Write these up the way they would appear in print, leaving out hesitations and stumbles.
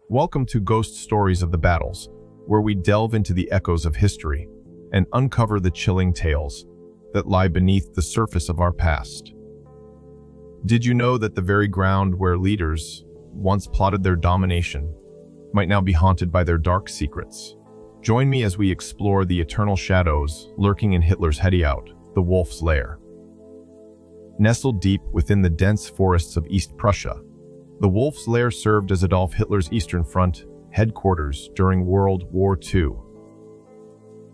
Welcome to Ghost Stories of the Battles, where we delve into the echoes of history and uncover the chilling tales that lie beneath the surface of our past. Did you know that the very ground where leaders once plotted their domination might now be haunted by their dark secrets? Join me as we explore the eternal shadows lurking in Hitler's Hideout, the Wolf's Lair. Nestled deep within the dense forests of East Prussia, the Wolf's Lair served as Adolf Hitler's Eastern Front headquarters during World War II.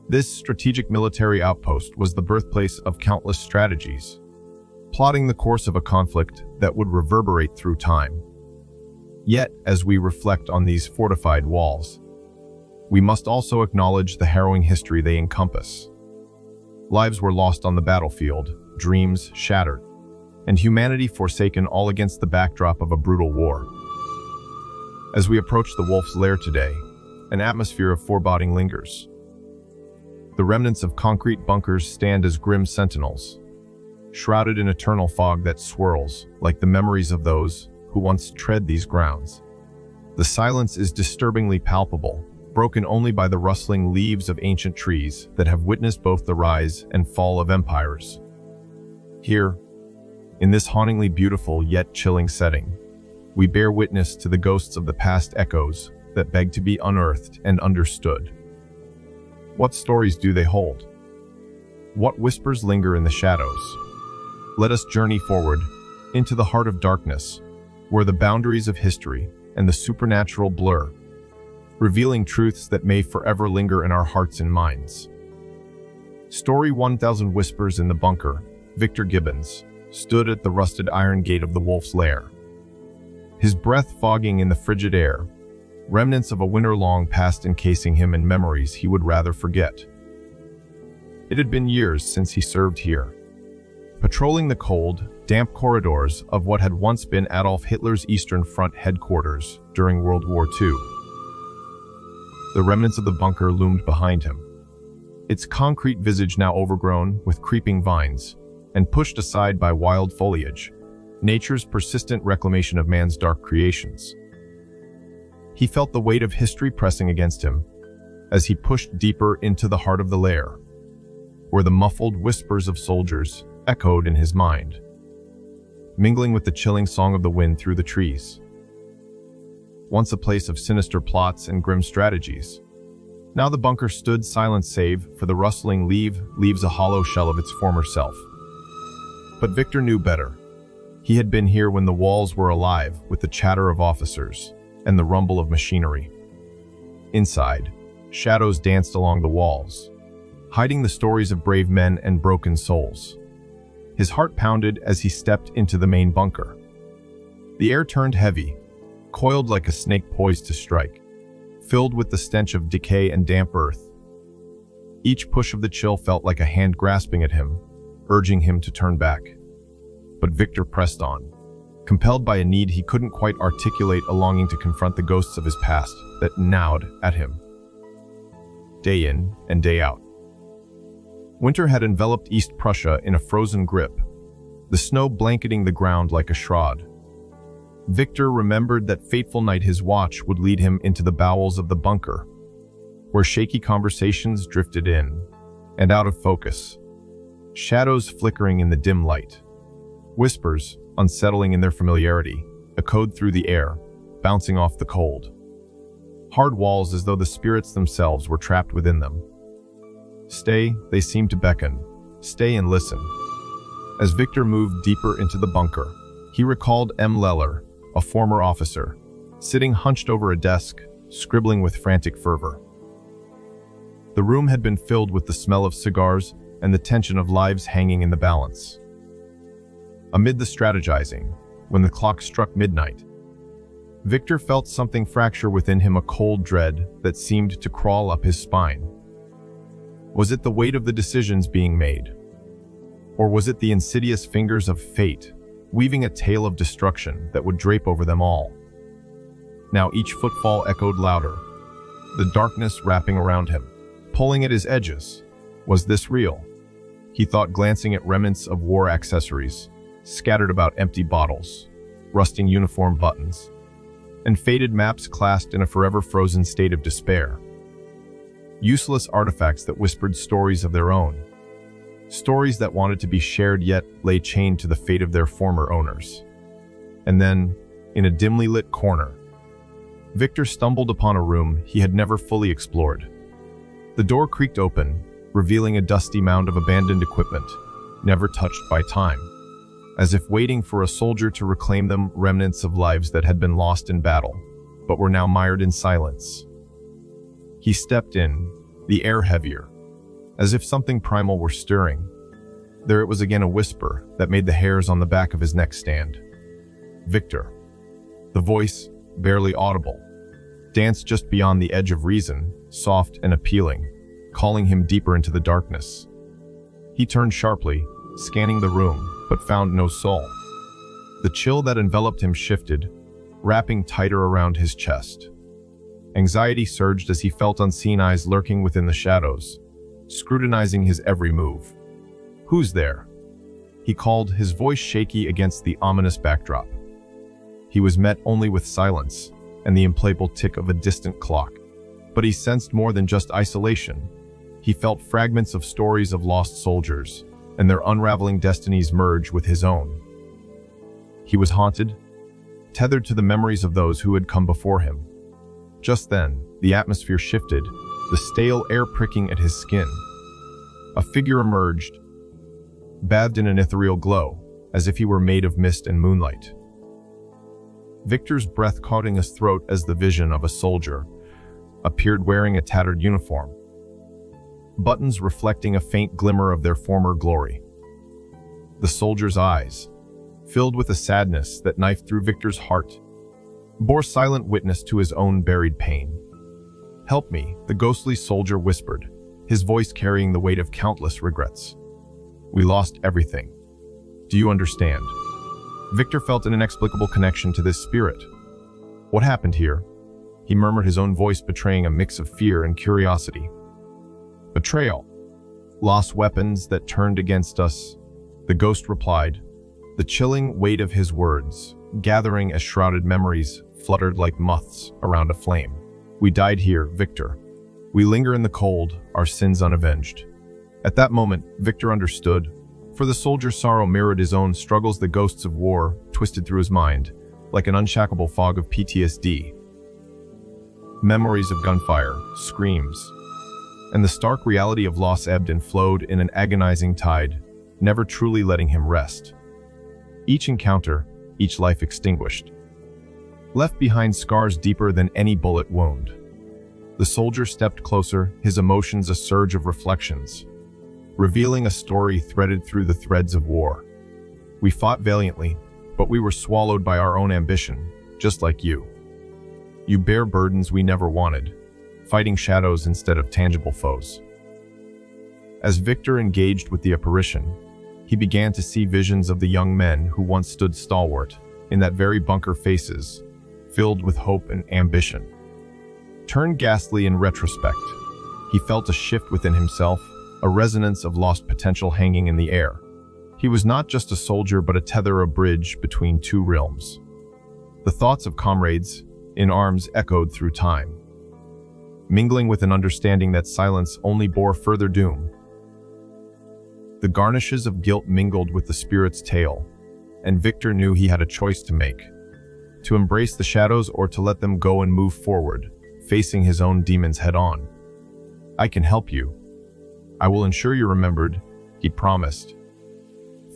This strategic military outpost was the birthplace of countless strategies, plotting the course of a conflict that would reverberate through time. Yet, as we reflect on these fortified walls, we must also acknowledge the harrowing history they encompass. Lives were lost on the battlefield, dreams shattered, and humanity forsaken, all against the backdrop of a brutal war. As we approach the Wolf's Lair today, an atmosphere of foreboding lingers. The remnants of concrete bunkers stand as grim sentinels, shrouded in eternal fog that swirls like the memories of those who once tread these grounds. The silence is disturbingly palpable, broken only by the rustling leaves of ancient trees that have witnessed both the rise and fall of empires. Here, in this hauntingly beautiful yet chilling setting, we bear witness to the ghosts of the past, echoes that beg to be unearthed and understood. What stories do they hold? What whispers linger in the shadows? Let us journey forward into the heart of darkness, where the boundaries of history and the supernatural blur, revealing truths that may forever linger in our hearts and minds. Story 1000 Whispers in the Bunker. Victor Gibbons stood at the rusted iron gate of the Wolf's Lair, his breath fogging in the frigid air, remnants of a winter-long past encasing him in memories he would rather forget. It had been years since he served here, patrolling the cold, damp corridors of what had once been Adolf Hitler's Eastern Front headquarters during World War II. The remnants of the bunker loomed behind him, its concrete visage now overgrown with creeping vines and pushed aside by wild foliage, nature's persistent reclamation of man's dark creations. He felt the weight of history pressing against him as he pushed deeper into the heart of the lair, where the muffled whispers of soldiers echoed in his mind, mingling with the chilling song of the wind through the trees. Once a place of sinister plots and grim strategies, now the bunker stood silent save for the rustling leaves a hollow shell of its former self. But Victor knew better. He had been here when the walls were alive with the chatter of officers and the rumble of machinery. Inside, shadows danced along the walls, hiding the stories of brave men and broken souls. His heart pounded as he stepped into the main bunker. The air turned heavy, coiled like a snake poised to strike, filled with the stench of decay and damp earth. Each push of the chill felt like a hand grasping at him, urging him to turn back. But Victor pressed on, compelled by a need he couldn't quite articulate, a longing to confront the ghosts of his past that gnawed at him. Day in and day out, winter had enveloped East Prussia in a frozen grip, the snow blanketing the ground like a shroud. Victor remembered that fateful night his watch would lead him into the bowels of the bunker, where shaky conversations drifted in and out of focus, shadows flickering in the dim light. Whispers, unsettling in their familiarity, echoed through the air, bouncing off the cold hard walls as though the spirits themselves were trapped within them. Stay, they seemed to beckon. Stay and listen. As Victor moved deeper into the bunker, he recalled M. Lair, a former officer, sitting hunched over a desk, scribbling with frantic fervor. The room had been filled with the smell of cigars and the tension of lives hanging in the balance. Amid the strategizing, when the clock struck midnight, Victor felt something fracture within him, a cold dread that seemed to crawl up his spine. Was it the weight of the decisions being made? Or was it the insidious fingers of fate, weaving a tale of destruction that would drape over them all? Now each footfall echoed louder, the darkness wrapping around him, pulling at his edges. Was this real? He thought, glancing at remnants of war accessories, scattered about empty bottles, rusting uniform buttons, and faded maps clasped in a forever frozen state of despair. Useless artifacts that whispered stories of their own. Stories that wanted to be shared yet lay chained to the fate of their former owners. And then, in a dimly lit corner, Victor stumbled upon a room he had never fully explored. The door creaked open, revealing a dusty mound of abandoned equipment, never touched by time, as if waiting for a soldier to reclaim them, remnants of lives that had been lost in battle, but were now mired in silence. He stepped in, the air heavier, as if something primal were stirring. There it was again, a whisper that made the hairs on the back of his neck stand. Victor. The voice, barely audible, danced just beyond the edge of reason, soft and appealing, calling him deeper into the darkness. He turned sharply, scanning the room, but found no soul. The chill that enveloped him shifted, wrapping tighter around his chest. Anxiety surged as he felt unseen eyes lurking within the shadows, scrutinizing his every move. "Who's there?" he called, his voice shaky against the ominous backdrop. He was met only with silence and the implacable tick of a distant clock. But he sensed more than just isolation. He felt fragments of stories of lost soldiers, and their unraveling destinies merge with his own. He was haunted, tethered to the memories of those who had come before him. Just then, the atmosphere shifted, the stale air pricking at his skin. A figure emerged, bathed in an ethereal glow, as if he were made of mist and moonlight. Victor's breath caught in his throat as the vision of a soldier appeared, wearing a tattered uniform, buttons reflecting a faint glimmer of their former glory. The soldier's eyes, filled with a sadness that knifed through Victor's heart, bore silent witness to his own buried pain. "Help me," the ghostly soldier whispered, his voice carrying the weight of countless regrets. "We lost everything. Do you understand?" Victor felt an inexplicable connection to this spirit. "What happened here?" he murmured, his own voice betraying a mix of fear and curiosity. "Betrayal. Lost weapons that turned against us," the ghost replied, the chilling weight of his words gathering as shrouded memories fluttered like moths around a flame. "We died here, Victor. We linger in the cold, our sins unavenged." At that moment, Victor understood. For the soldier's sorrow mirrored his own struggles. The ghosts of war twisted through his mind, like an unshakable fog of PTSD. Memories of gunfire, screams, and the stark reality of loss ebbed and flowed in an agonizing tide, never truly letting him rest. Each encounter, each life extinguished, left behind scars deeper than any bullet wound. The soldier stepped closer, his emotions a surge of reflections, revealing a story threaded through the threads of war. "We fought valiantly, but we were swallowed by our own ambition, just like you. You bear burdens we never wanted, fighting shadows instead of tangible foes." As Victor engaged with the apparition, he began to see visions of the young men who once stood stalwart in that very bunker, faces filled with hope and ambition. Turned ghastly in retrospect, he felt a shift within himself, a resonance of lost potential hanging in the air. He was not just a soldier, but a tether, a bridge between two realms. The thoughts of comrades in arms echoed through time, mingling with an understanding that silence only bore further doom. The garnishes of guilt mingled with the spirit's tale, and Victor knew he had a choice to make: to embrace the shadows or to let them go and move forward, facing his own demons head-on. "I can help you. I will ensure you're remembered," he promised,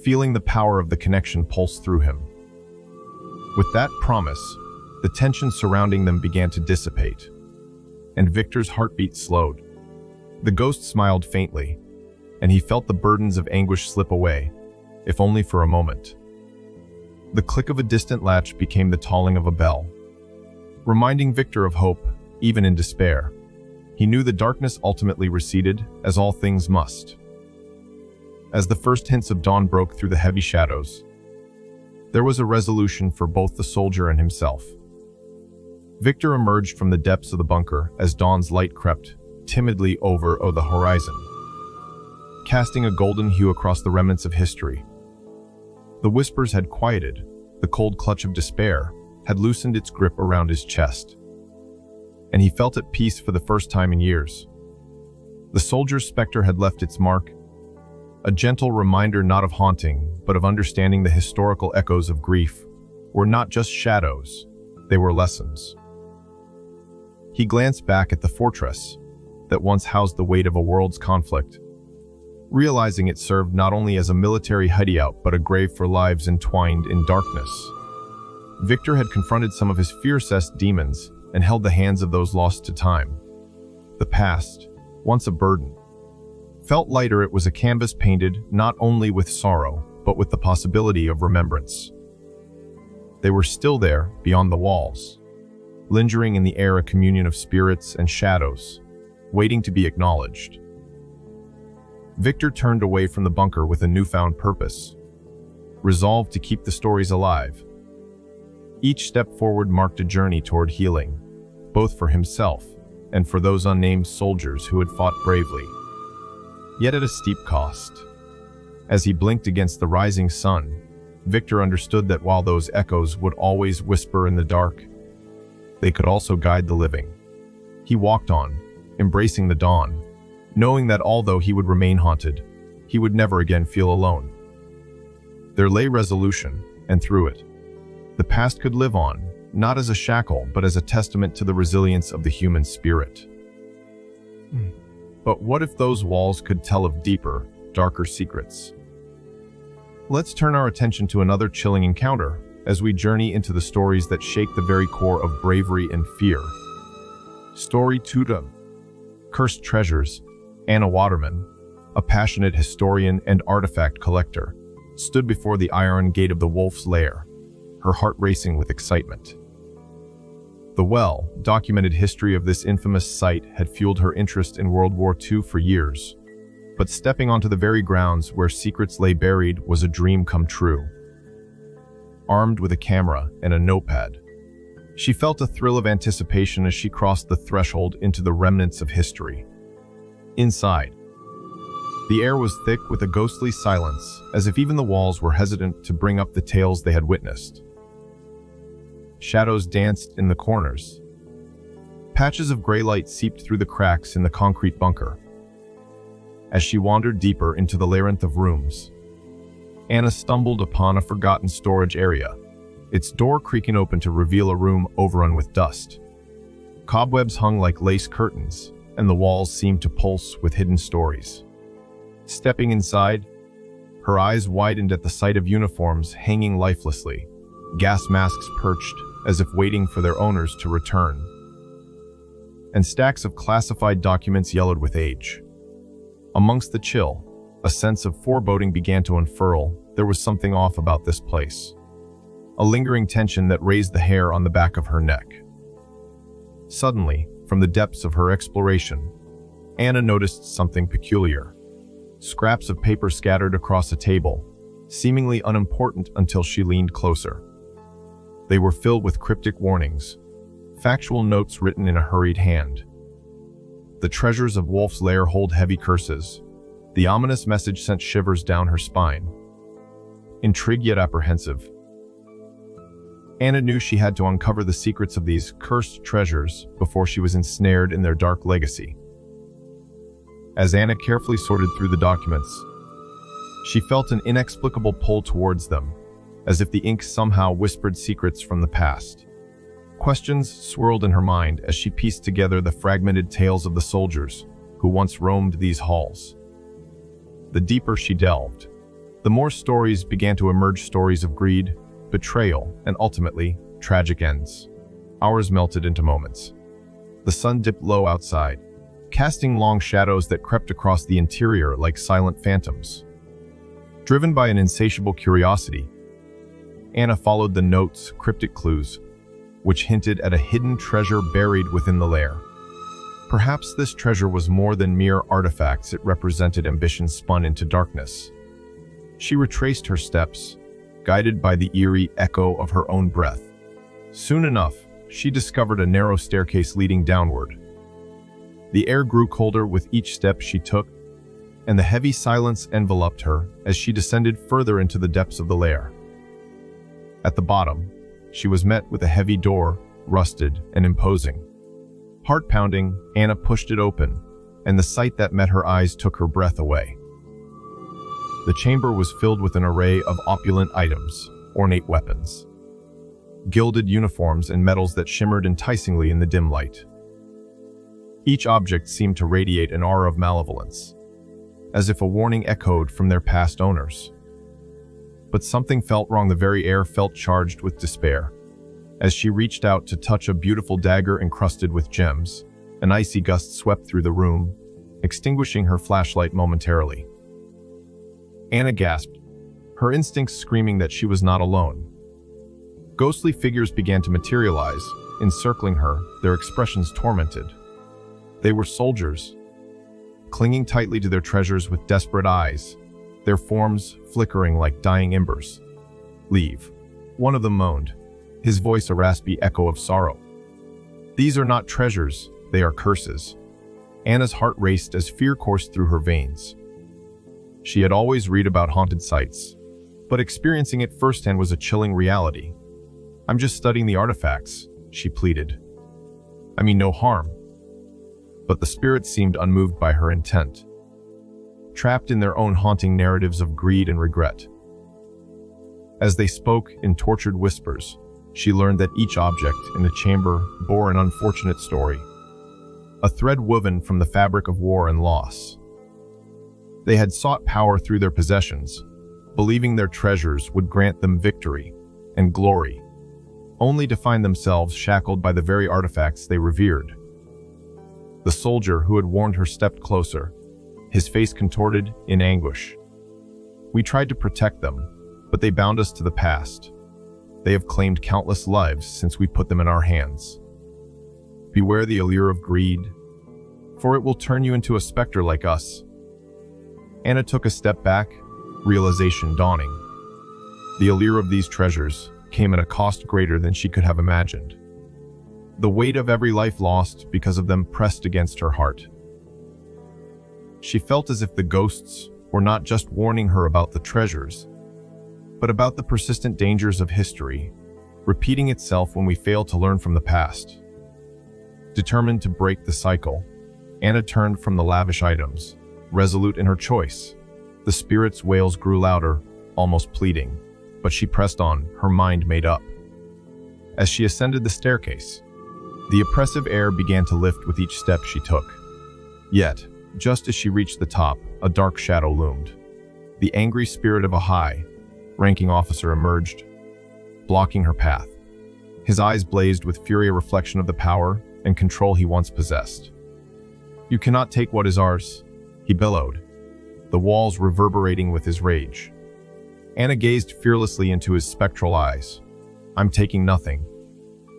feeling the power of the connection pulse through him. With that promise, the tension surrounding them began to dissipate, and Victor's heartbeat slowed. The ghost smiled faintly, and he felt the burdens of anguish slip away, if only for a moment. The click of a distant latch became the tolling of a bell, reminding Victor of hope, even in despair. He knew the darkness ultimately receded, as all things must. As the first hints of dawn broke through the heavy shadows, there was a resolution for both the soldier and himself. Victor emerged from the depths of the bunker as dawn's light crept timidly over the horizon, casting a golden hue across the remnants of history. The whispers had quieted, the cold clutch of despair had loosened its grip around his chest, and he felt at peace for the first time in years. The soldier's specter had left its mark, a gentle reminder not of haunting, but of understanding the historical echoes of grief were not just shadows, they were lessons. He glanced back at the fortress that once housed the weight of a world's conflict, realizing it served not only as a military hideout but a grave for lives entwined in darkness. Victor had confronted some of his fiercest demons and held the hands of those lost to time. The past, once a burden, felt lighter. It was a canvas painted not only with sorrow, but with the possibility of remembrance. They were still there, beyond the walls, lingering in the air, a communion of spirits and shadows, waiting to be acknowledged. Victor turned away from the bunker with a newfound purpose, resolved to keep the stories alive. Each step forward marked a journey toward healing, both for himself and for those unnamed soldiers who had fought bravely, yet at a steep cost. As he blinked against the rising sun, Victor understood that while those echoes would always whisper in the dark, they could also guide the living. He walked on, embracing the dawn, knowing that although he would remain haunted, he would never again feel alone. There lay resolution, and through it, the past could live on, not as a shackle, but as a testament to the resilience of the human spirit. But what if those walls could tell of deeper, darker secrets? Let's turn our attention to another chilling encounter as we journey into the stories that shake the very core of bravery and fear. Story 2: Cursed Treasures. Anna Waterman, a passionate historian and artifact collector, stood before the iron gate of the Wolf's Lair, her heart racing with excitement. The well-documented history of this infamous site had fueled her interest in World War II for years, but stepping onto the very grounds where secrets lay buried was a dream come true. Armed with a camera and a notepad, she felt a thrill of anticipation as she crossed the threshold into the remnants of history. Inside, the air was thick with a ghostly silence, as if even the walls were hesitant to bring up the tales they had witnessed. Shadows danced in the corners. Patches of gray light seeped through the cracks in the concrete bunker. As she wandered deeper into the labyrinth of rooms, Anna stumbled upon a forgotten storage area, its door creaking open to reveal a room overrun with dust. Cobwebs hung like lace curtains, and the walls seemed to pulse with hidden stories. Stepping inside, her eyes widened at the sight of uniforms hanging lifelessly, gas masks perched as if waiting for their owners to return, and stacks of classified documents yellowed with age. Amongst the chill, a sense of foreboding began to unfurl. There was something off about this place, a lingering tension that raised the hair on the back of her neck. Suddenly, from the depths of her exploration, Anna noticed something peculiar. Scraps of paper scattered across a table, seemingly unimportant until she leaned closer. They were filled with cryptic warnings, factual notes written in a hurried hand. The treasures of Wolf's Lair hold heavy curses. The ominous message sent shivers down her spine. Intrigued yet apprehensive, Anna knew she had to uncover the secrets of these cursed treasures before she was ensnared in their dark legacy. As Anna carefully sorted through the documents, she felt an inexplicable pull towards them, as if the ink somehow whispered secrets from the past. Questions swirled in her mind as she pieced together the fragmented tales of the soldiers who once roamed these halls. The deeper she delved, the more stories began to emerge, stories of greed, betrayal, and ultimately, tragic ends. Hours melted into moments. The sun dipped low outside, casting long shadows that crept across the interior like silent phantoms. Driven by an insatiable curiosity, Anna followed the notes, cryptic clues, which hinted at a hidden treasure buried within the lair. Perhaps this treasure was more than mere artifacts. It represented ambition spun into darkness. She retraced her steps, guided by the eerie echo of her own breath. Soon enough, she discovered a narrow staircase leading downward. The air grew colder with each step she took, and the heavy silence enveloped her as she descended further into the depths of the lair. At the bottom, she was met with a heavy door, rusted and imposing. Heart-pounding, Anna pushed it open, and the sight that met her eyes took her breath away. The chamber was filled with an array of opulent items, ornate weapons, gilded uniforms, and metals that shimmered enticingly in the dim light. Each object seemed to radiate an aura of malevolence, as if a warning echoed from their past owners. But something felt wrong. The very air felt charged with despair. As she reached out to touch a beautiful dagger encrusted with gems, an icy gust swept through the room, extinguishing her flashlight momentarily. Anna gasped, her instincts screaming that she was not alone. Ghostly figures began to materialize, encircling her, their expressions tormented. They were soldiers, clinging tightly to their treasures with desperate eyes, their forms flickering like dying embers. "Leave," one of them moaned, his voice a raspy echo of sorrow. "These are not treasures, they are curses." Anna's heart raced as fear coursed through her veins. She had always read about haunted sites, but experiencing it firsthand was a chilling reality. "I'm just studying the artifacts," she pleaded. "I mean no harm." But the spirits seemed unmoved by her intent, trapped in their own haunting narratives of greed and regret. As they spoke in tortured whispers, she learned that each object in the chamber bore an unfortunate story, a thread woven from the fabric of war and loss. They had sought power through their possessions, believing their treasures would grant them victory and glory, only to find themselves shackled by the very artifacts they revered. The soldier who had warned her stepped closer, his face contorted in anguish. "We tried to protect them, but they bound us to the past. They have claimed countless lives since we put them in our hands. Beware the allure of greed, for it will turn you into a specter like us." Anna took a step back, realization dawning. The allure of these treasures came at a cost greater than she could have imagined. The weight of every life lost because of them pressed against her heart. She felt as if the ghosts were not just warning her about the treasures, but about the persistent dangers of history, repeating itself when we fail to learn from the past. Determined to break the cycle, Anna turned from the lavish items, resolute in her choice. The spirit's wails grew louder, almost pleading, but she pressed on, her mind made up. As she ascended the staircase, the oppressive air began to lift with each step she took. Yet, just as she reached the top, a dark shadow loomed. The angry spirit of a high-ranking officer emerged, blocking her path. His eyes blazed with fury, a reflection of the power and control he once possessed. "You cannot take what is ours," he bellowed, the walls reverberating with his rage. Anna gazed fearlessly into his spectral eyes. "I'm taking nothing.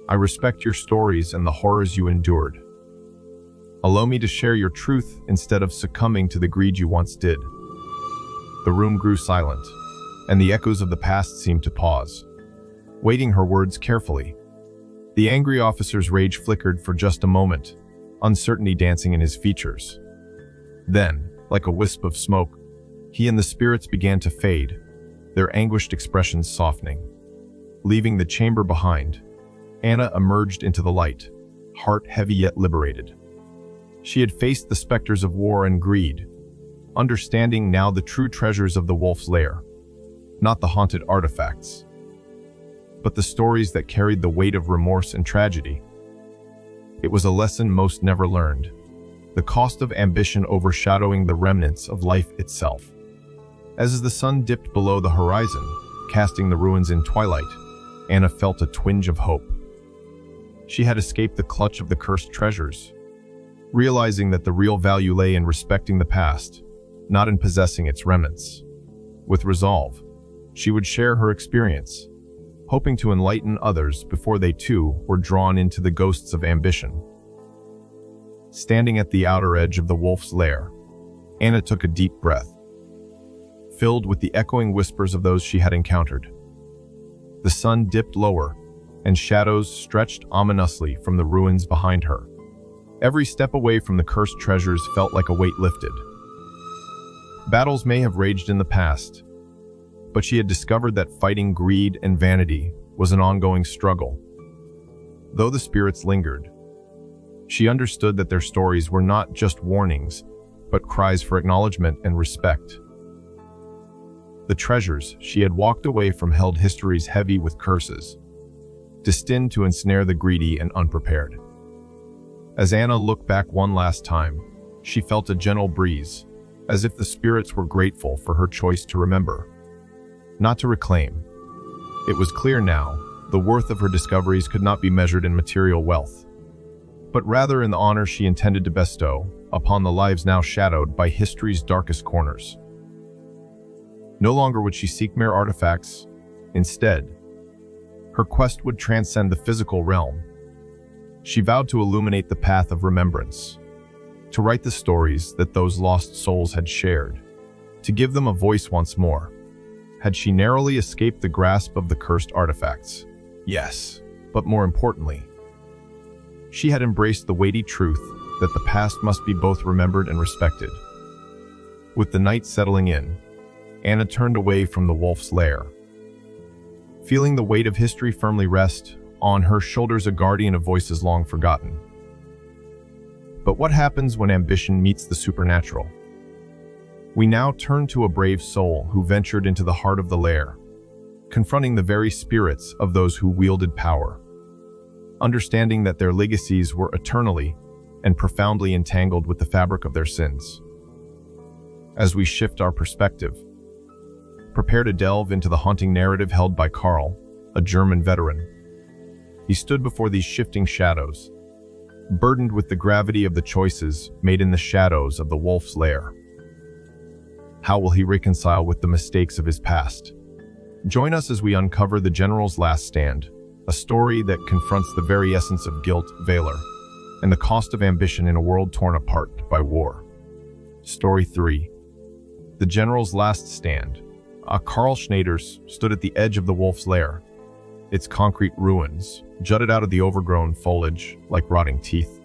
I respect your stories and the horrors you endured. Allow me to share your truth instead of succumbing to the greed you once did." The room grew silent, and the echoes of the past seemed to pause, waiting her words carefully. The angry officer's rage flickered for just a moment, uncertainty dancing in his features. Then, like a wisp of smoke, he and the spirits began to fade, their anguished expressions softening. Leaving the chamber behind, Anna emerged into the light, heart heavy yet liberated. She had faced the specters of war and greed, understanding now the true treasures of the Wolf's Lair, not the haunted artifacts, but the stories that carried the weight of remorse and tragedy. It was a lesson most never learned, the cost of ambition overshadowing the remnants of life itself. As the sun dipped below the horizon, casting the ruins in twilight, Anna felt a twinge of hope. She had escaped the clutch of the cursed treasures, realizing that the real value lay in respecting the past, not in possessing its remnants. With resolve, she would share her experience, hoping to enlighten others before they too were drawn into the ghosts of ambition. Standing at the outer edge of the Wolf's Lair, Anna took a deep breath, filled with the echoing whispers of those she had encountered. The sun dipped lower, and shadows stretched ominously from the ruins behind her. Every step away from the cursed treasures felt like a weight lifted. Battles may have raged in the past, but she had discovered that fighting greed and vanity was an ongoing struggle. Though the spirits lingered, she understood that their stories were not just warnings, but cries for acknowledgement and respect. The treasures she had walked away from held histories heavy with curses, destined to ensnare the greedy and unprepared. As Anna looked back one last time, she felt a gentle breeze, as if the spirits were grateful for her choice to remember, not to reclaim. It was clear now, the worth of her discoveries could not be measured in material wealth, but rather in the honor she intended to bestow upon the lives now shadowed by history's darkest corners. No longer would she seek mere artifacts. Instead, her quest would transcend the physical realm. She vowed to illuminate the path of remembrance, to write the stories that those lost souls had shared, to give them a voice once more. Had she narrowly escaped the grasp of the cursed artifacts? Yes, but more importantly, she had embraced the weighty truth that the past must be both remembered and respected. With the night settling in, Anna turned away from the wolf's lair. Feeling the weight of history firmly rest on her shoulders, a guardian of voices long forgotten. But what happens when ambition meets the supernatural? We now turn to a brave soul who ventured into the heart of the lair, confronting the very spirits of those who wielded power, understanding that their legacies were eternally and profoundly entangled with the fabric of their sins. As we shift our perspective, prepare to delve into the haunting narrative held by Karl, a German veteran. He stood before these shifting shadows, burdened with the gravity of the choices made in the shadows of the wolf's lair. How will he reconcile with the mistakes of his past? Join us as we uncover the General's Last Stand, a story that confronts the very essence of guilt, valor, and the cost of ambition in a world torn apart by war. Story 3. The General's Last Stand. Karl Schneider's stood at the edge of the wolf's lair. Its concrete ruins jutted out of the overgrown foliage like rotting teeth.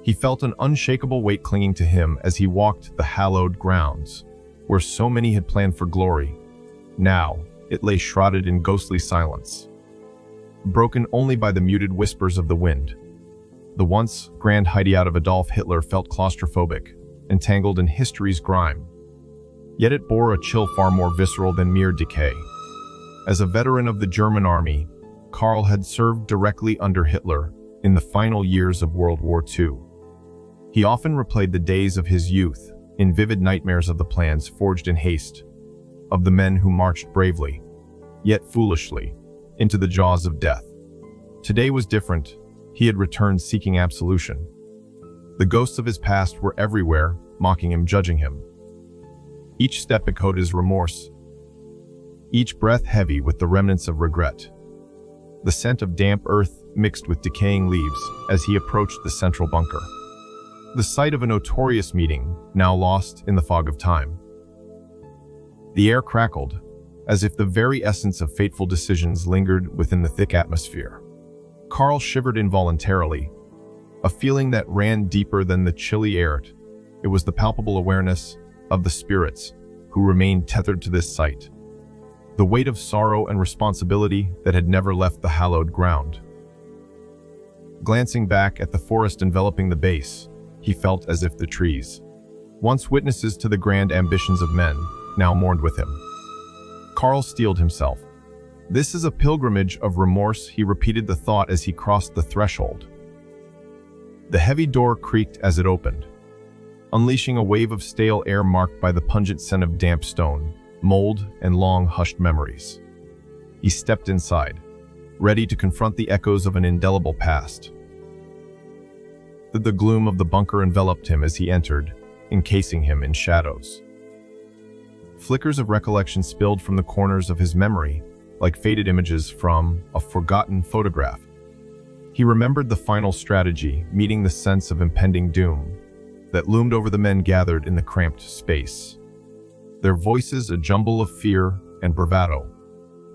He felt an unshakable weight clinging to him as he walked the hallowed grounds, where so many had planned for glory. Now, it lay shrouded in ghostly silence, broken only by the muted whispers of the wind. The once grand hideout of Adolf Hitler felt claustrophobic, entangled in history's grime. Yet it bore a chill far more visceral than mere decay. As a veteran of the German army, Karl had served directly under Hitler in the final years of World War II. He often replayed the days of his youth in vivid nightmares of the plans forged in haste, of the men who marched bravely, yet foolishly, into the jaws of death. Today was different. He had returned seeking absolution. The ghosts of his past were everywhere, mocking him, judging him. Each step echoed his remorse, each breath heavy with the remnants of regret. The scent of damp earth mixed with decaying leaves as he approached the central bunker. The site of a notorious meeting, now lost in the fog of time. The air crackled, as if the very essence of fateful decisions lingered within the thick atmosphere. Karl shivered involuntarily, a feeling that ran deeper than the chilly air. It was the palpable awareness of the spirits who remained tethered to this site, the weight of sorrow and responsibility that had never left the hallowed ground. Glancing back at the forest enveloping the base, he felt as if the trees, once witnesses to the grand ambitions of men, now mourned with him. Karl steeled himself. This is a pilgrimage of remorse, he repeated the thought as he crossed the threshold. The heavy door creaked as it opened, unleashing a wave of stale air marked by the pungent scent of damp stone, mold, and long-hushed memories. He stepped inside, ready to confront the echoes of an indelible past. The gloom of the bunker enveloped him as he entered, encasing him in shadows. Flickers of recollection spilled from the corners of his memory, like faded images from a forgotten photograph. He remembered the final strategy, meeting the sense of impending doom that loomed over the men gathered in the cramped space, their voices a jumble of fear and bravado.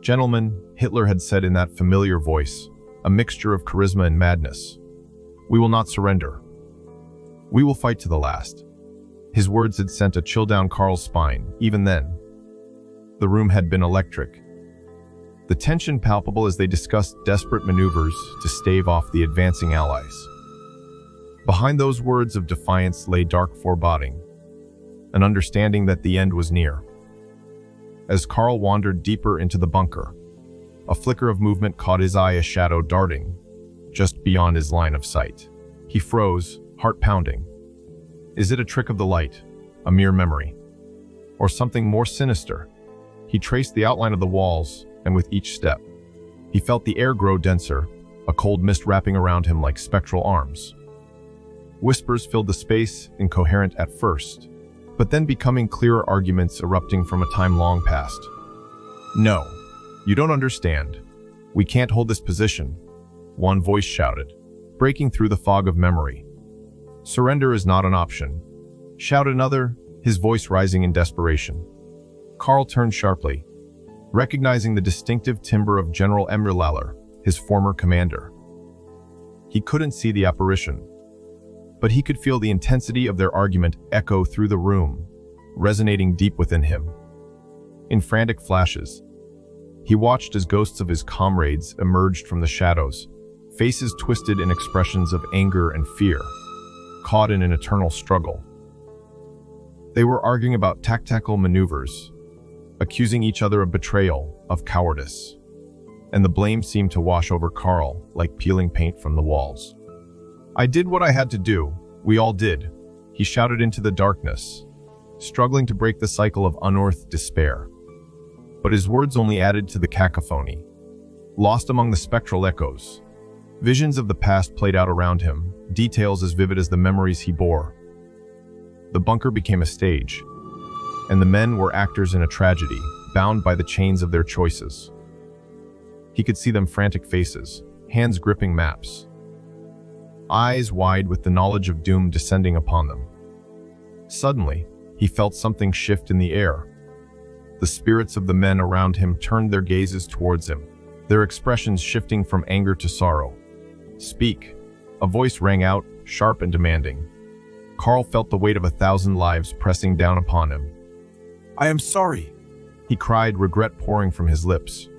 "Gentlemen," Hitler had said in that familiar voice, a mixture of charisma and madness, "we will not surrender. We will fight to the last." His words had sent a chill down Karl's spine. Even then, The room had been electric, the tension palpable as they discussed desperate maneuvers to stave off the advancing allies. Behind those words of defiance lay dark foreboding, an understanding that the end was near. As Carl wandered deeper into the bunker, a flicker of movement caught his eye, a shadow darting just beyond his line of sight. He froze, heart pounding. Is it a trick of the light, a mere memory, or something more sinister? He traced the outline of the walls, and with each step, he felt the air grow denser, a cold mist wrapping around him like spectral arms. Whispers filled the space, incoherent at first, but then becoming clearer, arguments erupting from a time long past. "No, you don't understand. We can't hold this position," one voice shouted, breaking through the fog of memory. "Surrender is not an option," shouted another, his voice rising in desperation. Carl turned sharply, recognizing the distinctive timbre of General Lair, his former commander. He couldn't see the apparition, but he could feel the intensity of their argument echo through the room, resonating deep within him. In frantic flashes, he watched as ghosts of his comrades emerged from the shadows, faces twisted in expressions of anger and fear, caught in an eternal struggle. They were arguing about tactical maneuvers, accusing each other of betrayal, of cowardice, and the blame seemed to wash over Carl like peeling paint from the walls. "I did what I had to do. We all did," he shouted into the darkness, struggling to break the cycle of unearthed despair. But his words only added to the cacophony. Lost among the spectral echoes, visions of the past played out around him, details as vivid as the memories he bore. The bunker became a stage, and the men were actors in a tragedy, bound by the chains of their choices. He could see them frantic faces, hands gripping maps, eyes wide with the knowledge of doom descending upon them. Suddenly, he felt something shift in the air. The spirits of the men around him turned their gazes towards him, their expressions shifting from anger to sorrow. "Speak," a voice rang out, sharp and demanding. Carl felt the weight of 1,000 lives pressing down upon him. "I am sorry," he cried, regret pouring from his lips.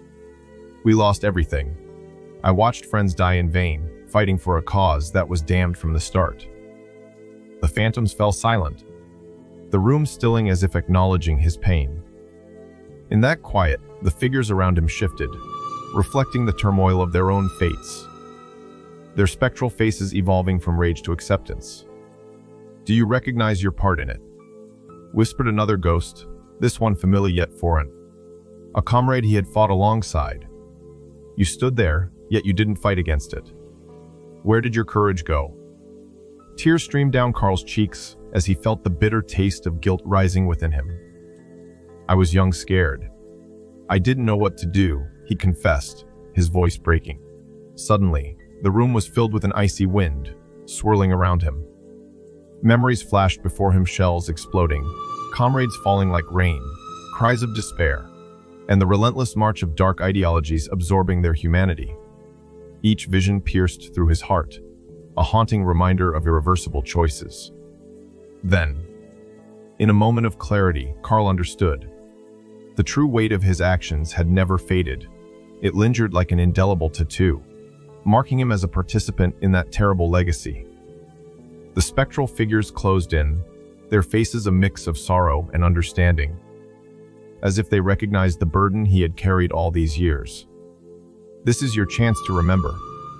"We lost everything. I watched friends die in vain, fighting for a cause that was damned from the start." The phantoms fell silent, the room stilling as if acknowledging his pain. In that quiet, the figures around him shifted, reflecting the turmoil of their own fates, their spectral faces evolving from rage to acceptance. "Do you recognize your part in it?" whispered another ghost, this one familiar yet foreign. A comrade he had fought alongside. "You stood there, yet you didn't fight against it. Where did your courage go?" Tears streamed down Carl's cheeks as he felt the bitter taste of guilt rising within him. "I was young, scared. I didn't know what to do," he confessed, his voice breaking. Suddenly, the room was filled with an icy wind, swirling around him. Memories flashed before him, shells exploding, comrades falling like rain, cries of despair, and the relentless march of dark ideologies absorbing their humanity. Each vision pierced through his heart, a haunting reminder of irreversible choices. Then, in a moment of clarity, Carl understood. The true weight of his actions had never faded. It lingered like an indelible tattoo, marking him as a participant in that terrible legacy. The spectral figures closed in, their faces a mix of sorrow and understanding, as if they recognized the burden he had carried all these years. "This is your chance to remember,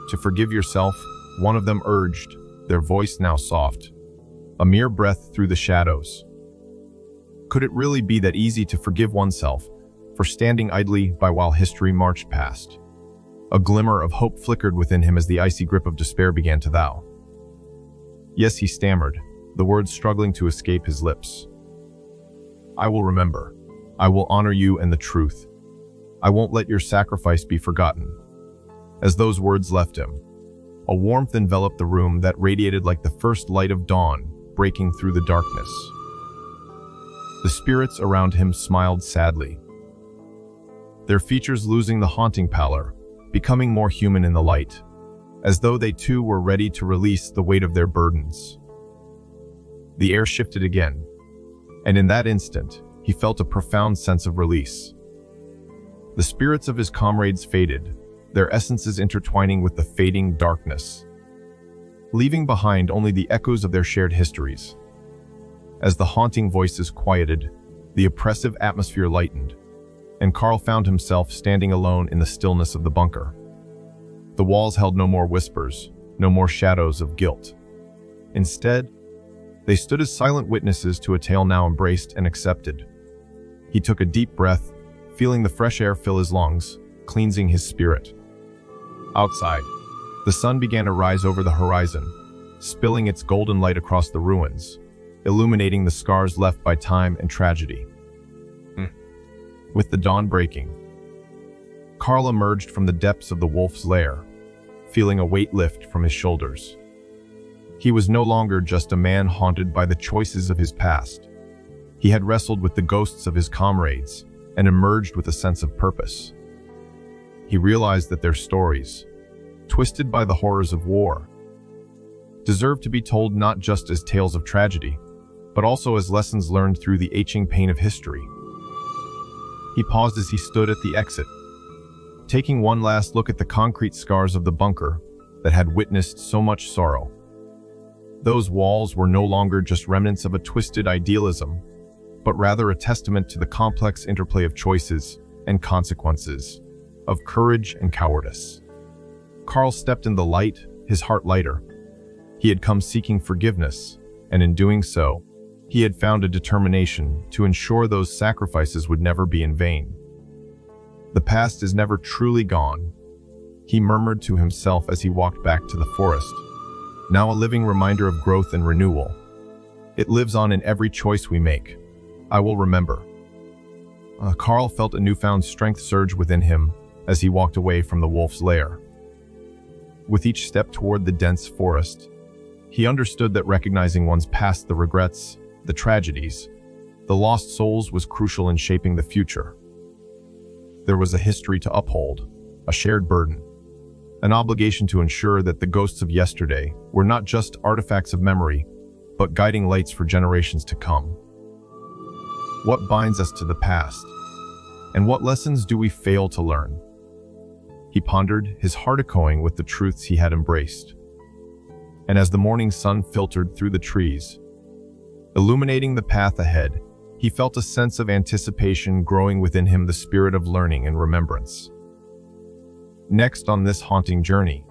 to forgive yourself," one of them urged, their voice now soft, a mere breath through the shadows. Could it really be that easy to forgive oneself for standing idly by while history marched past? A glimmer of hope flickered within him as the icy grip of despair began to thaw. "Yes," he stammered, the words struggling to escape his lips. "I will remember. I will honor you and the truth. I won't let your sacrifice be forgotten." As those words left him, a warmth enveloped the room that radiated like the first light of dawn breaking through the darkness. The spirits around him smiled sadly, their features losing the haunting pallor, becoming more human in the light, as though they too were ready to release the weight of their burdens. The air shifted again, and in that instant, he felt a profound sense of release. The spirits of his comrades faded, their essences intertwining with the fading darkness, leaving behind only the echoes of their shared histories. As the haunting voices quieted, the oppressive atmosphere lightened, and Carl found himself standing alone in the stillness of the bunker. The walls held no more whispers, no more shadows of guilt. Instead, they stood as silent witnesses to a tale now embraced and accepted. He took a deep breath, feeling the fresh air fill his lungs, cleansing his spirit. Outside, the sun began to rise over the horizon, spilling its golden light across the ruins, illuminating the scars left by time and tragedy. With the dawn breaking, Carl emerged from the depths of the wolf's lair, feeling a weight lift from his shoulders. He was no longer just a man haunted by the choices of his past. He had wrestled with the ghosts of his comrades and emerged with a sense of purpose. He realized that their stories, twisted by the horrors of war, deserved to be told not just as tales of tragedy, but also as lessons learned through the aching pain of history. He paused as he stood at the exit, taking one last look at the concrete scars of the bunker that had witnessed so much sorrow. Those walls were no longer just remnants of a twisted idealism, but rather a testament to the complex interplay of choices and consequences, of courage and cowardice. Carl stepped in the light, his heart lighter. He had come seeking forgiveness, and in doing so, he had found a determination to ensure those sacrifices would never be in vain. The past is never truly gone, he murmured to himself as he walked back to the forest, now a living reminder of growth and renewal. It lives on in every choice we make. I will remember. Carl felt a newfound strength surge within him as he walked away from the wolf's lair. With each step toward the dense forest, he understood that recognizing one's past, the regrets, the tragedies, the lost souls, was crucial in shaping the future. There was a history to uphold, a shared burden, an obligation to ensure that the ghosts of yesterday were not just artifacts of memory, but guiding lights for generations to come. What binds us to the past? And what lessons do we fail to learn? He pondered, his heart echoing with the truths he had embraced. And as the morning sun filtered through the trees, illuminating the path ahead, he felt a sense of anticipation growing within him, the spirit of learning and remembrance. Next on this haunting journey,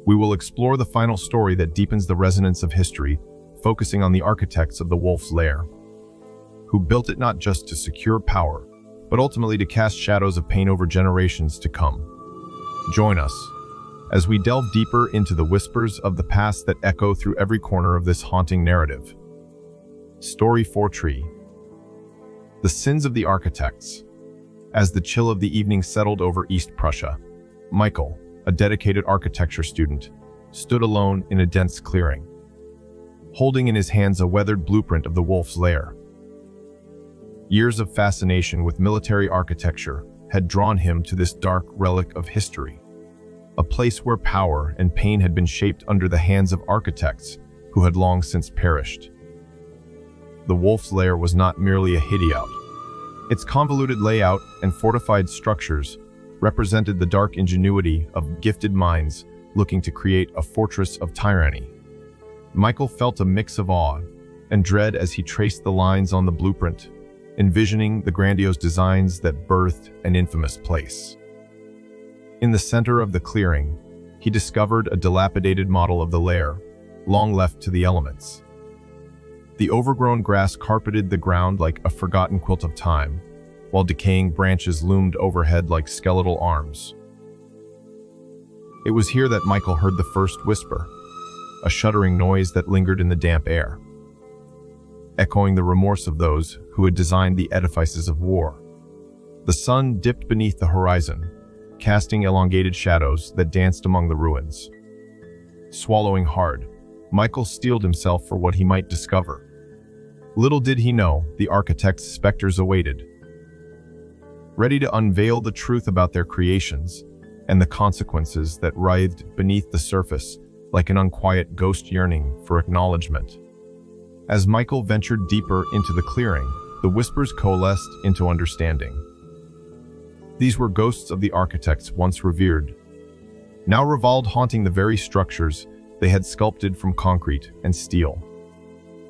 we will explore the final story that deepens the resonance of history, focusing on the architects of the Wolf's Lair, who built it not just to secure power, but ultimately to cast shadows of pain over generations to come. Join us as we delve deeper into the whispers of the past that echo through every corner of this haunting narrative. Story 4: The Sins of the Architects. As the chill of the evening settled over East Prussia, Michael, a dedicated architecture student, stood alone in a dense clearing, holding in his hands a weathered blueprint of the Wolf's Lair. Years of fascination with military architecture had drawn him to this dark relic of history, a place where power and pain had been shaped under the hands of architects who had long since perished. The Wolf's Lair was not merely a hideout. Its convoluted layout and fortified structures represented the dark ingenuity of gifted minds looking to create a fortress of tyranny. Michael felt a mix of awe and dread as he traced the lines on the blueprint, envisioning the grandiose designs that birthed an infamous place. In the center of the clearing, he discovered a dilapidated model of the lair, long left to the elements. The overgrown grass carpeted the ground like a forgotten quilt of time, while decaying branches loomed overhead like skeletal arms. It was here that Michael heard the first whisper, a shuddering noise that lingered in the damp air, echoing the remorse of those who had designed the edifices of war. The sun dipped beneath the horizon, casting elongated shadows that danced among the ruins. Swallowing hard, Michael steeled himself for what he might discover. Little did he know, the architect's specters awaited, ready to unveil the truth about their creations and the consequences that writhed beneath the surface like an unquiet ghost yearning for acknowledgement. As Michael ventured deeper into the clearing, the whispers coalesced into understanding. These were ghosts of the architects once revered, now revolved haunting the very structures they had sculpted from concrete and steel.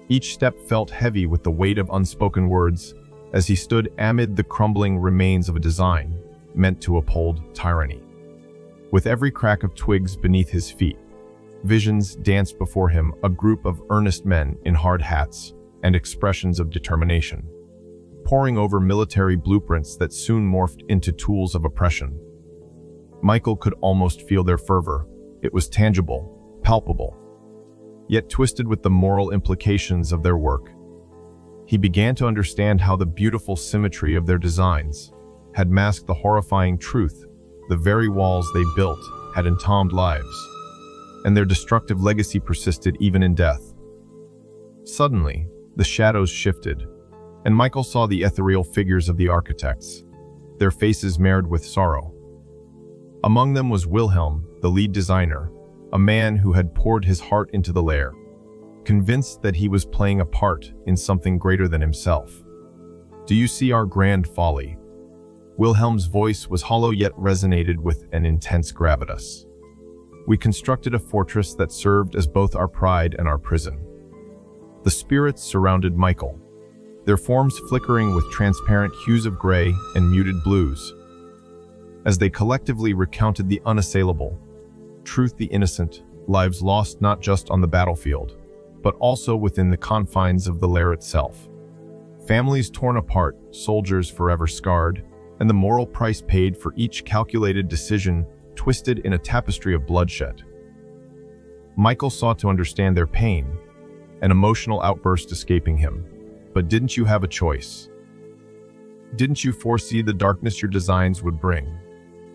Each step felt heavy with the weight of unspoken words as he stood amid the crumbling remains of a design meant to uphold tyranny. With every crack of twigs beneath his feet, visions danced before him, a group of earnest men in hard hats and expressions of determination, poring over military blueprints that soon morphed into tools of oppression. Michael could almost feel their fervor. It was tangible, palpable, yet twisted with the moral implications of their work. He began to understand how the beautiful symmetry of their designs had masked the horrifying truth. The very walls they built had entombed lives, and their destructive legacy persisted even in death. Suddenly, the shadows shifted, and Michael saw the ethereal figures of the architects, their faces marred with sorrow. Among them was Wilhelm, the lead designer, a man who had poured his heart into the Lair, convinced that he was playing a part in something greater than himself. "Do you see our grand folly?" Wilhelm's voice was hollow yet resonated with an intense gravitas. "We constructed a fortress that served as both our pride and our prison." The spirits surrounded Michael, their forms flickering with transparent hues of gray and muted blues. As they collectively recounted the unassailable, truth the innocent, lives lost not just on the battlefield, but also within the confines of the Lair itself. Families torn apart, soldiers forever scarred, and the moral price paid for each calculated decision twisted in a tapestry of bloodshed. Michael sought to understand their pain, an emotional outburst escaping him. "But didn't you have a choice? Didn't you foresee the darkness your designs would bring?"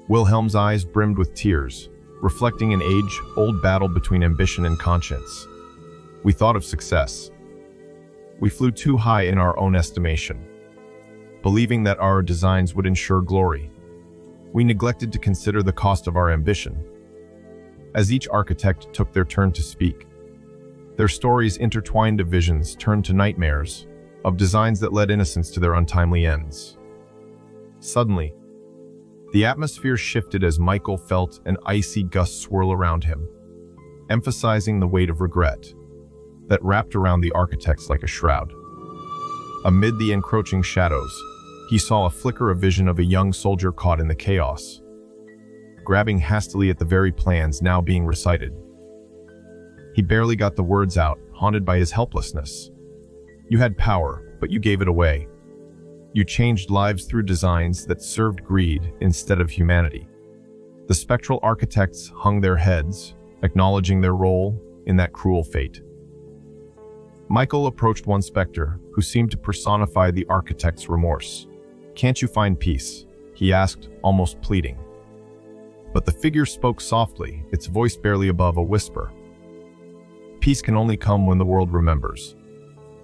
Wilhelm's eyes brimmed with tears, reflecting an age-old battle between ambition and conscience. "We thought of success. We flew too high in our own estimation, believing that our designs would ensure glory. We neglected to consider the cost of our ambition." As each architect took their turn to speak, their stories intertwined of visions turned to nightmares, of designs that led innocents to their untimely ends. Suddenly, the atmosphere shifted as Michael felt an icy gust swirl around him, emphasizing the weight of regret that wrapped around the architects like a shroud. Amid the encroaching shadows, he saw a flicker of vision of a young soldier caught in the chaos, grabbing hastily at the very plans now being recited. He barely got the words out, haunted by his helplessness. "You had power, but you gave it away. You changed lives through designs that served greed instead of humanity." The spectral architects hung their heads, acknowledging their role in that cruel fate. Michael approached one specter, who seemed to personify the architect's remorse. "Can't you find peace?" he asked, almost pleading. But the figure spoke softly, its voice barely above a whisper. "Peace can only come when the world remembers.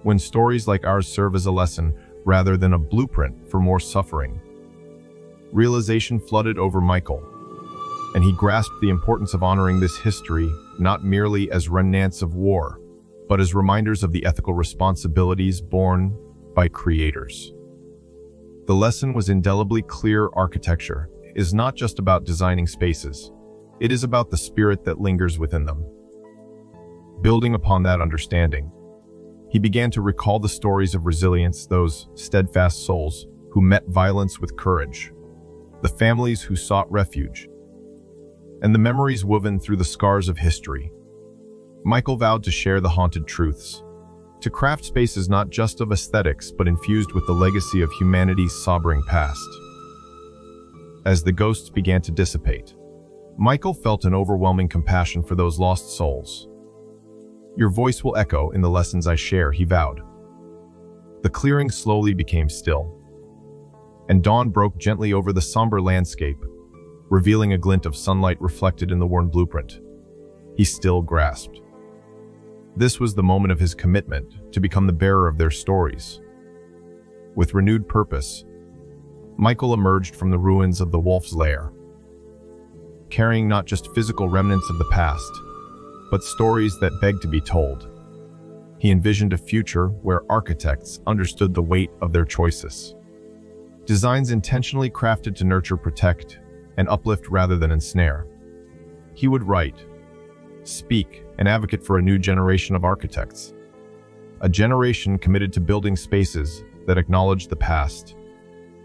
When stories like ours serve as a lesson rather than a blueprint for more suffering." Realization flooded over Michael, and he grasped the importance of honoring this history not merely as remnants of war, but as reminders of the ethical responsibilities borne by creators. The lesson was indelibly clear: architecture is not just about designing spaces, it is about the spirit that lingers within them. Building upon that understanding, he began to recall the stories of resilience, those steadfast souls who met violence with courage, the families who sought refuge, and the memories woven through the scars of history. Michael vowed to share the haunted truths, to craft spaces not just of aesthetics but infused with the legacy of humanity's sobering past. As the ghosts began to dissipate, Michael felt an overwhelming compassion for those lost souls. "Your voice will echo in the lessons I share," he vowed. The clearing slowly became still, and dawn broke gently over the somber landscape, revealing a glint of sunlight reflected in the worn blueprint. He still grasped. This was the moment of his commitment to become the bearer of their stories. With renewed purpose, Michael emerged from the ruins of the Wolf's Lair, carrying not just physical remnants of the past, but stories that begged to be told. He envisioned a future where architects understood the weight of their choices. Designs intentionally crafted to nurture, protect, and uplift rather than ensnare. He would write, speak, and advocate for a new generation of architects. A generation committed to building spaces that acknowledged the past,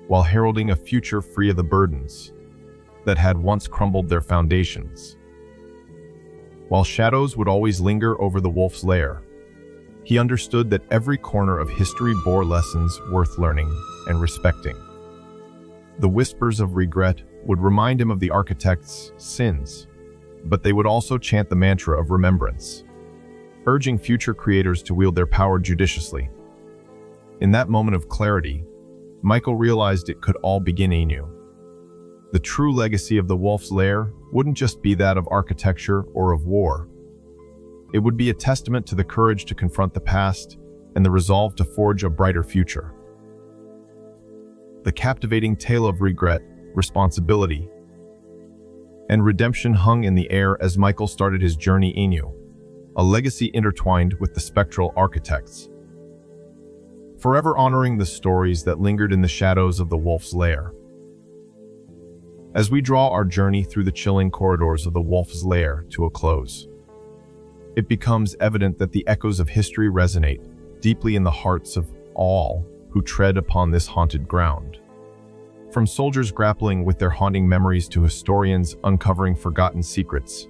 while heralding a future free of the burdens that had once crumbled their foundations. While shadows would always linger over the wolf's lair, he understood that every corner of history bore lessons worth learning and respecting. The whispers of regret would remind him of the architect's sins, but they would also chant the mantra of remembrance, urging future creators to wield their power judiciously. In that moment of clarity, Michael realized it could all begin anew. The true legacy of the Wolf's Lair wouldn't just be that of architecture or of war. It would be a testament to the courage to confront the past and the resolve to forge a brighter future. The captivating tale of regret, responsibility, and redemption hung in the air as Michael started his journey anew, a legacy intertwined with the spectral architects, forever honoring the stories that lingered in the shadows of the Wolf's Lair. As we draw our journey through the chilling corridors of the Wolf's Lair to a close, it becomes evident that the echoes of history resonate deeply in the hearts of all who tread upon this haunted ground. From soldiers grappling with their haunting memories to historians uncovering forgotten secrets,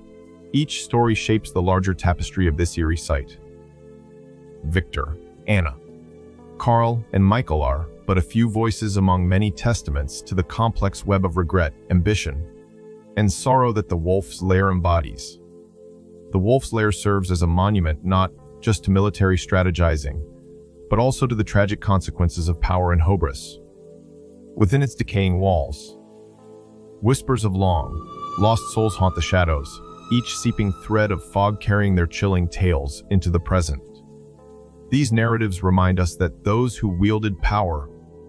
each story shapes the larger tapestry of this eerie site. Victor, Anna, Carl, and Michael are but a few voices among many testaments to the complex web of regret, ambition, and sorrow that the Wolf's Lair embodies. The Wolf's Lair serves as a monument not just to military strategizing, but also to the tragic consequences of power and hubris. Within its decaying walls, whispers of long, lost souls haunt the shadows, each seeping thread of fog carrying their chilling tales into the present. These narratives remind us that those who wielded power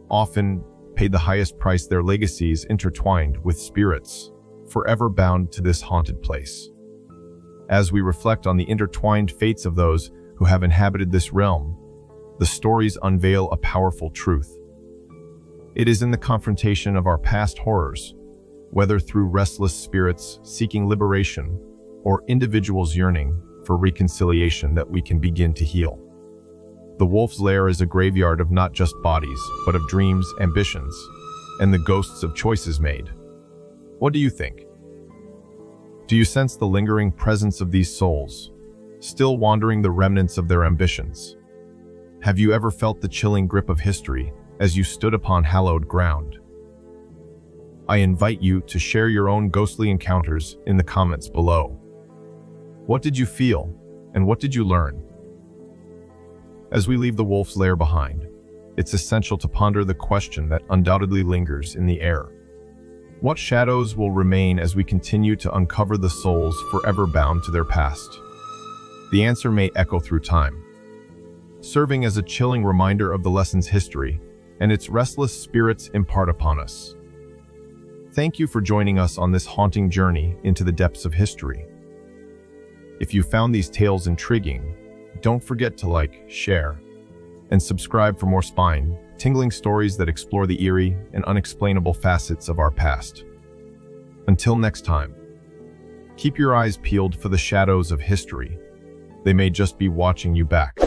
often paid the highest price, their legacies intertwined with spirits forever bound to this haunted place. As we reflect on the intertwined fates of those who have inhabited this realm, the stories unveil a powerful truth. It is in the confrontation of our past horrors, whether through restless spirits seeking liberation or individuals yearning for reconciliation, that we can begin to heal. The Wolf's Lair is a graveyard of not just bodies, but of dreams, ambitions, and the ghosts of choices made. What do you think? Do you sense the lingering presence of these souls, still wandering the remnants of their ambitions? Have you ever felt the chilling grip of history as you stood upon hallowed ground? I invite you to share your own ghostly encounters in the comments below. What did you feel, and what did you learn? As we leave the Wolf's Lair behind, it's essential to ponder the question that undoubtedly lingers in the air. What shadows will remain as we continue to uncover the souls forever bound to their past? The answer may echo through time, serving as a chilling reminder of the lessons history and its restless spirits impart upon us. Thank you for joining us on this haunting journey into the depths of history. If you found these tales intriguing, don't forget to like, share, and subscribe for more spine-tingling stories that explore the eerie and unexplainable facets of our past. Until next time, keep your eyes peeled for the shadows of history. They may just be watching you back.